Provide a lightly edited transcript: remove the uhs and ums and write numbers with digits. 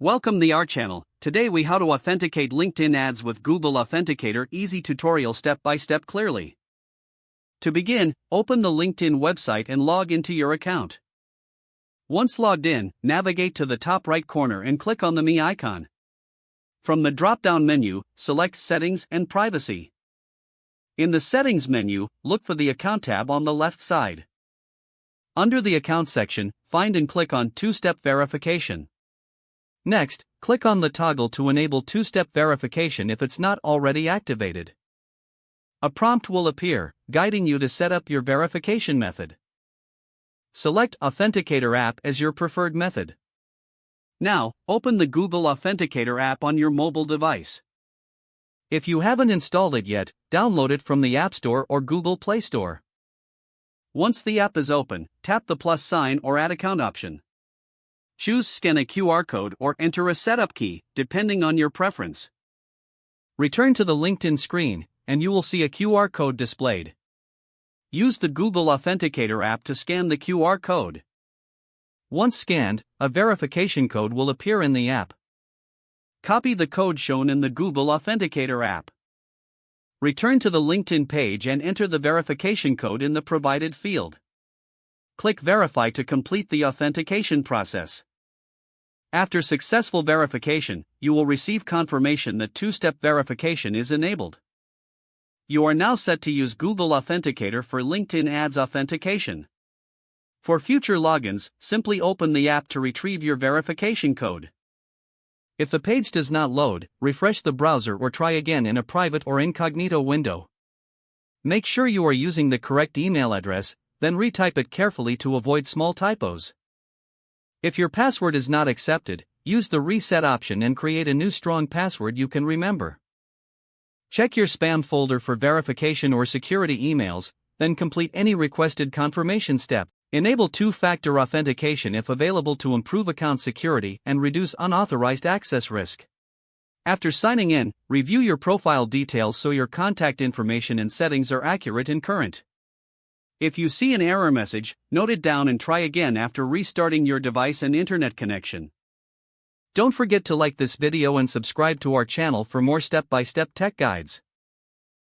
Welcome to our channel. Today we how to authenticate LinkedIn ads with Google Authenticator. Easy tutorial step by step clearly. To begin, open the LinkedIn website and log into your account. Once logged in, navigate to the top right corner and click on the Me icon. From the drop-down menu, select Settings and Privacy. In the Settings menu, look for the Account tab on the left side. Under the Account section, find and click on Two-Step Verification. Next, click on the toggle to enable two-step verification if it's not already activated. A prompt will appear, guiding you to set up your verification method. Select Authenticator app as your preferred method. Now, open the Google Authenticator app on your mobile device. If you haven't installed it yet, download it from the App Store or Google Play Store. Once the app is open, tap the plus sign or Add Account option. Choose Scan a QR code or enter a setup key, depending on your preference. Return to the LinkedIn screen, and you will see a QR code displayed. Use the Google Authenticator app to scan the QR code. Once scanned, a verification code will appear in the app. Copy the code shown in the Google Authenticator app. Return to the LinkedIn page and enter the verification code in the provided field. Click Verify to complete the authentication process. After successful verification, you will receive confirmation that two-step verification is enabled. You are now set to use Google Authenticator for LinkedIn ads authentication. For future logins, simply open the app to retrieve your verification code. If the page does not load, refresh the browser or try again in a private or incognito window. Make sure you are using the correct email address, then retype it carefully to avoid small typos. If your password is not accepted, use the reset option and create a new strong password you can remember. Check your spam folder for verification or security emails, then complete any requested confirmation step. Enable two-factor authentication if available to improve account security and reduce unauthorized access risk. After signing in, review your profile details so your contact information and settings are accurate and current. If you see an error message, note it down and try again after restarting your device and internet connection. Don't forget to like this video and subscribe to our channel for more step-by-step tech guides.